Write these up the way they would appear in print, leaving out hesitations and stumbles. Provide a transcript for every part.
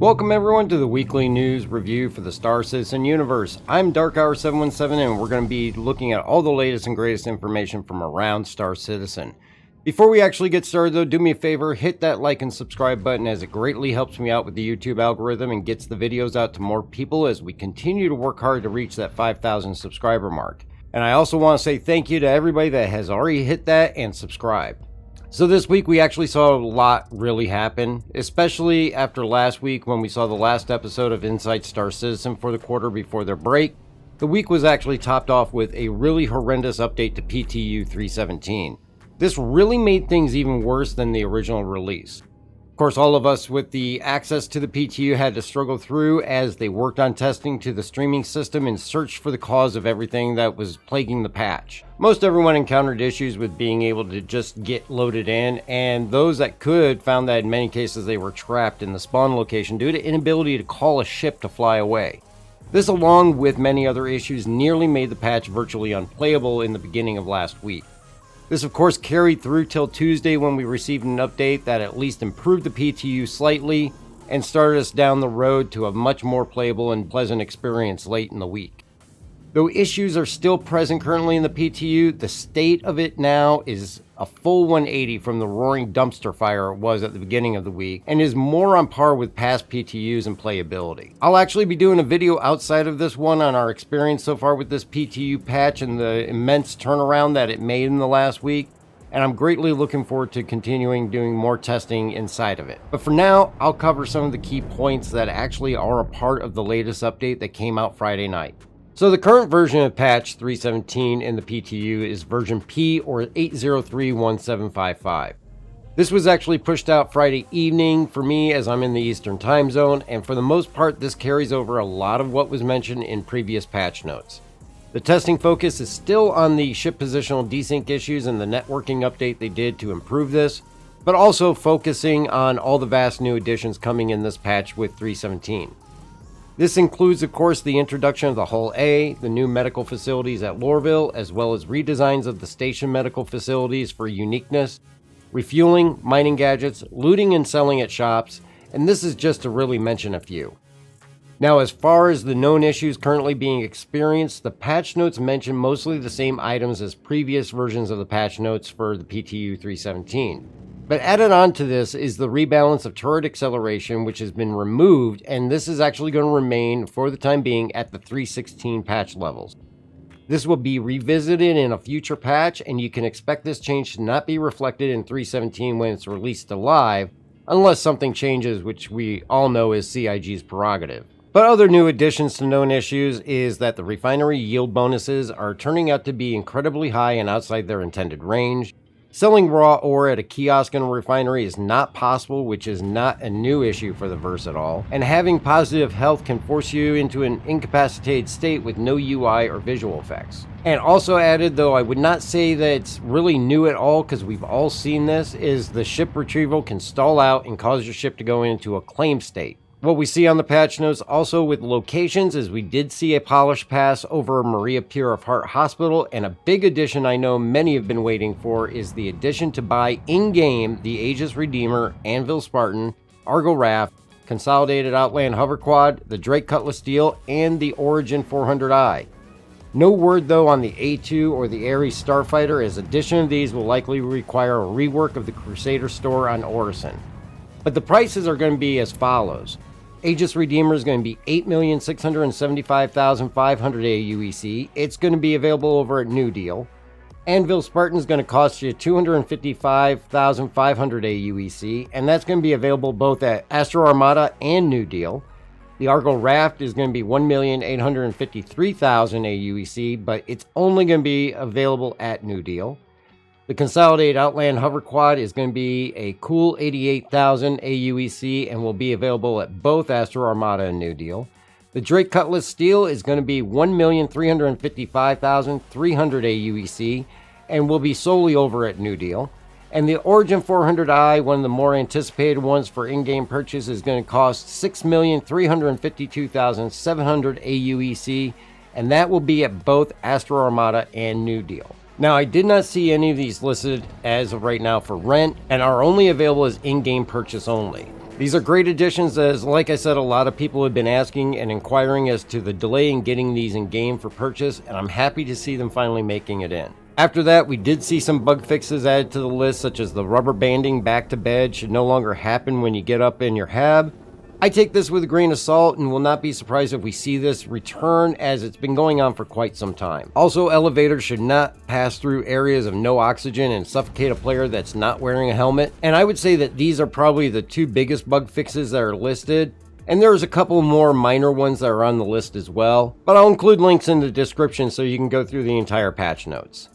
Welcome everyone to the weekly news review for the Star Citizen universe. I'm DarkHour717 and we're going to be looking at all the latest and greatest information from around Star Citizen. Before we actually get started though, do me a favor, hit that like and subscribe button as it greatly helps me out with the YouTube algorithm and gets the videos out to more people as we continue to work hard to reach that 5,000 subscriber mark. And I also want to say thank you to everybody that has already hit that and subscribed. So this week we actually saw a lot really happen, especially after last week when we saw the last episode of Inside Star Citizen for the quarter before their break. The week was actually topped off with a really horrendous update to PTU 317. This really made things even worse than the original release. Of course, all of us with the access to the PTU had to struggle through as they worked on testing to the streaming system and searched for the cause of everything that was plaguing the patch. Most everyone encountered issues with being able to just get loaded in, and those that could found that in many cases they were trapped in the spawn location due to inability to call a ship to fly away. This, along with many other issues, nearly made the patch virtually unplayable in the beginning of last week. This of course carried through till Tuesday when we received an update that at least improved the PTU slightly and started us down the road to a much more playable and pleasant experience late in the week. Though issues are still present currently in the PTU, the state of it now is a full 180 from the roaring dumpster fire it was at the beginning of the week and is more on par with past PTUs and playability. I'll actually be doing a video outside of this one on our experience so far with this PTU patch and the immense turnaround that it made in the last week, and I'm greatly looking forward to continuing doing more testing inside of it. But for now, I'll cover some of the key points that actually are a part of the latest update that came out Friday night. So the current version of patch 317 in the PTU is version P or 8031755. This was actually pushed out Friday evening for me as I'm in the Eastern time zone, and for the most part this carries over a lot of what was mentioned in previous patch notes. The testing focus is still on the ship positional desync issues and the networking update they did to improve this, but also focusing on all the vast new additions coming in this patch with 317. This includes, of course, the introduction of the Hull A, the new medical facilities at Lorville, as well as redesigns of the station medical facilities for uniqueness, refueling, mining gadgets, looting and selling at shops, and this is just to really mention a few. Now, as far as the known issues currently being experienced, the patch notes mention mostly the same items as previous versions of the patch notes for the PTU 317. But added on to this is the rebalance of turret acceleration, which has been removed, and this is actually going to remain for the time being at the 316 patch levels. This will be revisited in a future patch, and you can expect this change to not be reflected in 317 when it's released to live, unless something changes, which we all know is CIG's prerogative. But other new additions to known issues is that the refinery yield bonuses are turning out to be incredibly high and outside their intended range. Selling raw ore at a kiosk in a refinery is not possible, which is not a new issue for the verse at all. And having positive health can force you into an incapacitated state with no UI or visual effects. And also added, though I would not say that it's really new at all because we've all seen this, is the ship retrieval can stall out and cause your ship to go into a claim state. What we see on the patch notes also with locations is we did see a polish pass over Maria Pure of Heart Hospital, and a big addition I know many have been waiting for is the addition to buy in-game the Aegis Redeemer, Anvil Spartan, Argo Raft, Consolidated Outland Hover Quad, the Drake Cutlass Steel, and the Origin 400i. No word though on the A2 or the Ares Starfighter, as addition of these will likely require a rework of the Crusader store on Orison. But the prices are going to be as follows. Aegis Redeemer is going to be 8,675,500 AUEC. It's going to be available over at New Deal. Anvil Spartan is going to cost you 255,500 AUEC, and that's going to be available both at Astro Armada and New Deal. The Argo Raft is going to be 1,853,000 AUEC, but it's only going to be available at New Deal. The Consolidated Outland Hover Quad is going to be a cool 88,000 AUEC and will be available at both Astro Armada and New Deal. The Drake Cutlass Steel is going to be 1,355,300 AUEC and will be solely over at New Deal. And the Origin 400i, one of the more anticipated ones for in-game purchase, is going to cost 6,352,700 AUEC, and that will be at both Astro Armada and New Deal. Now, I did not see any of these listed as of right now for rent and are only available as in-game purchase only. These are great additions as, like I said, a lot of people have been asking and inquiring as to the delay in getting these in game for purchase, and I'm happy to see them finally making it in. After that, we did see some bug fixes added to the list, such as the rubber banding back to bed should no longer happen when you get up in your hab. I take this with a grain of salt and will not be surprised if we see this return, as it's been going on for quite some time. Also, elevators should not pass through areas of no oxygen and suffocate a player that's not wearing a helmet. And I would say that these are probably the two biggest bug fixes that are listed. And there's a couple more minor ones that are on the list as well. But I'll include links in the description so you can go through the entire patch notes.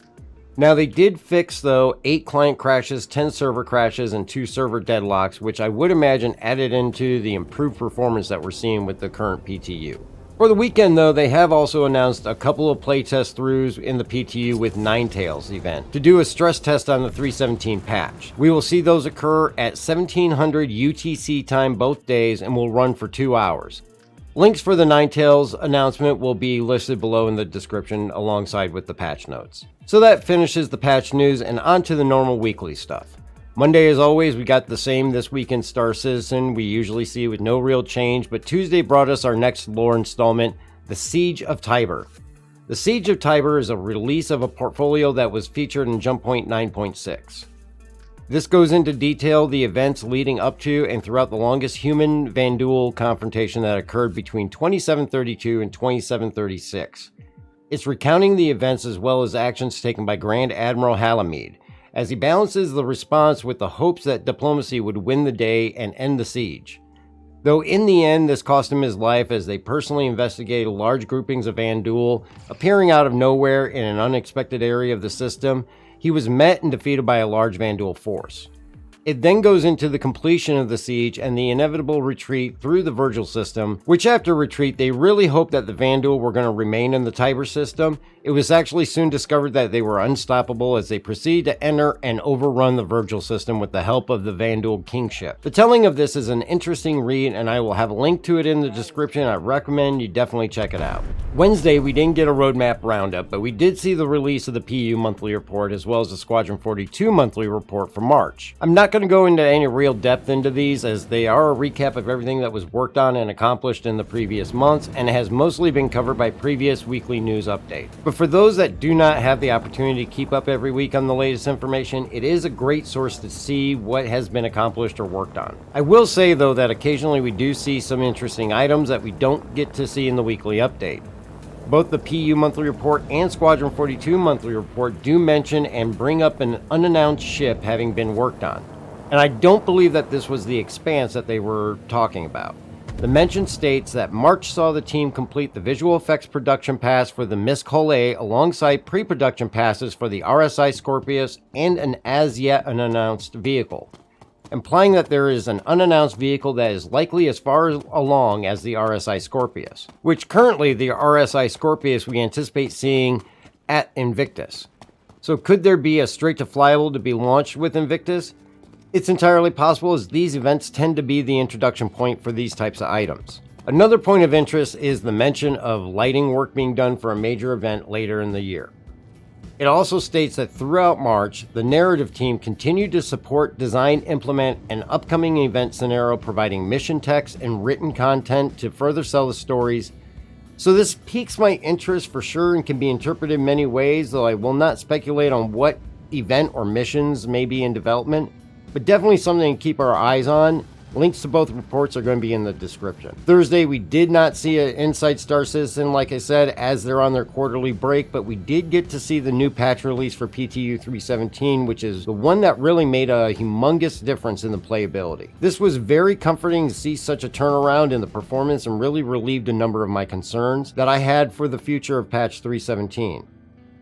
Now, they did fix, though, 8 client crashes, 10 server crashes, and 2 server deadlocks, which I would imagine added into the improved performance that we're seeing with the current PTU. For the weekend, though, they have also announced a couple of playtest throughs in the PTU with Ninetales event to do a stress test on the 317 patch. We will see those occur at 1700 UTC time both days and will run for 2 hours. Links for the Ninetales announcement will be listed below in the description alongside with the patch notes. So that finishes the patch news, and on to the normal weekly stuff. Monday, as always, we got the same this week in Star Citizen we usually see with no real change, but Tuesday brought us our next lore installment, The Siege of Tiber. The Siege of Tiber is a release of a portfolio that was featured in Jump Point 9.6. This goes into detail the events leading up to and throughout the longest human Vanduul confrontation that occurred between 2732 and 2736. It's recounting the events as well as actions taken by Grand Admiral Halamede, as he balances the response with the hopes that diplomacy would win the day and end the siege. Though in the end this cost him his life as they personally investigated large groupings of Vanduul appearing out of nowhere in an unexpected area of the system, he was met and defeated by a large Vanduul force. It then goes into the completion of the siege and the inevitable retreat through the Virgil system, which after retreat they really hoped that the Vanduul were going to remain in the Tiber system. It was actually soon discovered that they were unstoppable as they proceed to enter and overrun the Virgil system with the help of the Vanduul kingship. The telling of this is an interesting read, and I will have a link to it in the description. I recommend you definitely check it out. Wednesday, we didn't get a roadmap roundup, but we did see the release of the PU monthly report as well as the Squadron 42 monthly report for March. I'm not going to go into any real depth into these as they are a recap of everything that was worked on and accomplished in the previous months, and it has mostly been covered by previous weekly news updates. But for those that do not have the opportunity to keep up every week on the latest information, it is a great source to see what has been accomplished or worked on. I will say though that occasionally we do see some interesting items that we don't get to see in the weekly update. Both the PU monthly report and Squadron 42 monthly report do mention and bring up an unannounced ship having been worked on. And I don't believe that this was the Expanse that they were talking about. The mention states that March saw the team complete the visual effects production pass for the Miscall A alongside pre-production passes for the RSI Scorpius and an as-yet unannounced vehicle, implying that there is an unannounced vehicle that is likely as far along as the RSI Scorpius, which currently the RSI Scorpius we anticipate seeing at Invictus. So could there be a straight-to-flyable to be launched with Invictus? It's entirely possible as these events tend to be the introduction point for these types of items. Another point of interest is the mention of lighting work being done for a major event later in the year. It also states that throughout March, the narrative team continued to support, design, implement an upcoming event scenario providing mission text and written content to further sell the stories. So this piques my interest for sure and can be interpreted in many ways, though I will not speculate on what event or missions may be in development. But definitely something to keep our eyes on. Links to both reports are going to be in the description. Thursday, we did not see an Inside Star Citizen, like I said, as they're on their quarterly break, but we did get to see the new patch release for PTU 317, which is the one that really made a humongous difference in the playability. This was very comforting to see such a turnaround in the performance and really relieved a number of my concerns that I had for the future of patch 317.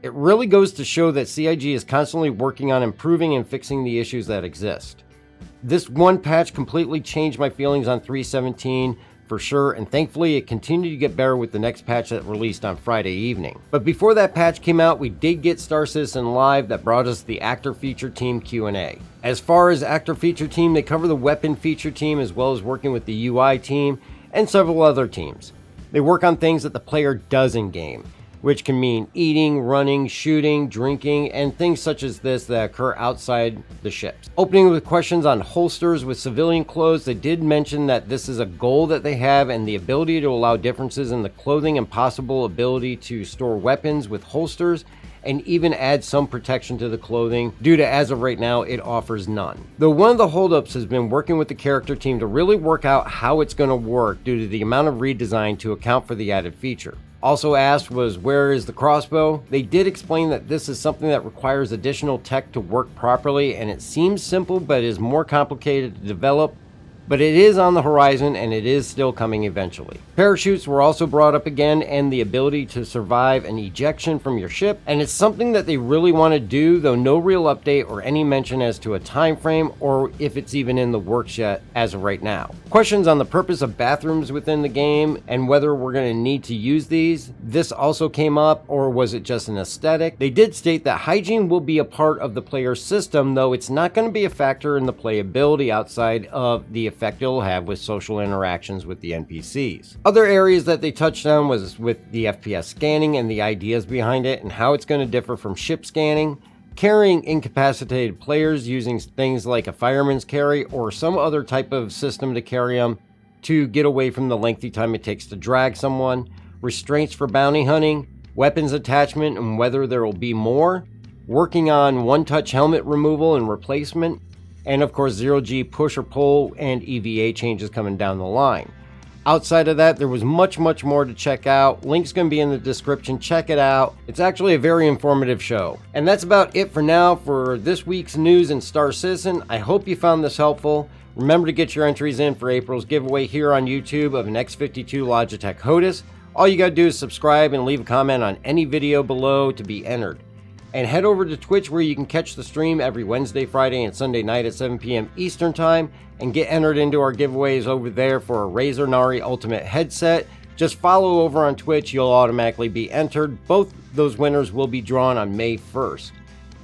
It really goes to show that CIG is constantly working on improving and fixing the issues that exist. This one patch completely changed my feelings on 317 for sure, and thankfully it continued to get better with the next patch that released on Friday evening. But before that patch came out, we did get Star Citizen Live that brought us the Actor Feature Team Q&A. As far as Actor Feature Team, they cover the Weapon Feature Team as well as working with the UI team and several other teams. They work on things that the player does in game. which can mean eating, running, shooting, drinking, and things such as this that occur outside the ships. Opening with questions on holsters with civilian clothes, they did mention that this is a goal that they have, and the ability to allow differences in the clothing and possible ability to store weapons with holsters, and even add some protection to the clothing due to, as of right now, it offers none. Though one of the holdups has been working with the character team to really work out how it's going to work due to the amount of redesign to account for the added feature. Also asked was, where is the crossbow? They did explain that this is something that requires additional tech to work properly, and it seems simple but is more complicated to develop. But it is on the horizon, and it is still coming eventually. Parachutes were also brought up again, and the ability to survive an ejection from your ship, and it's something that they really want to do, though no real update or any mention as to a time frame or if it's even in the works yet as of right now. Questions on the purpose of bathrooms within the game and whether we're going to need to use these. This also came up, or was it just an aesthetic? They did state that hygiene will be a part of the player's system, though it's not going to be a factor in the playability outside of the effect it'll have with social interactions with the NPCs. Other areas that they touched on was with the FPS scanning and the ideas behind it and how it's going to differ from ship scanning, carrying incapacitated players using things like a fireman's carry or some other type of system to carry them to get away from the lengthy time it takes to drag someone, restraints for bounty hunting, weapons attachment and whether there will be more, working on one-touch helmet removal and replacement, and of course 0G push or pull and EVA changes coming down the line. Outside of that, there was much more to check out. Link's going to be in the description. Check it out. It's actually a very informative show. And that's about it for now for this week's news in Star Citizen. I hope you found this helpful. Remember to get your entries in for April's giveaway here on YouTube of an X52 Logitech HOTAS. All you got to do is subscribe and leave a comment on any video below to be entered. And head over to Twitch where you can catch the stream every Wednesday, Friday, and Sunday night at 7 p.m. Eastern Time and get entered into our giveaways over there for a Razer Nari Ultimate headset. Just follow over on Twitch, you'll automatically be entered. Both those winners will be drawn on May 1st.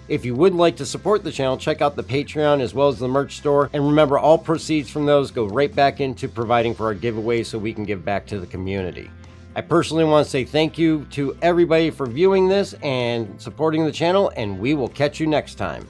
If you would like to support the channel, check out the Patreon as well as the merch store. And remember, all proceeds from those go right back into providing for our giveaways so we can give back to the community. I personally want to say thank you to everybody for viewing this and supporting the channel, and we will catch you next time.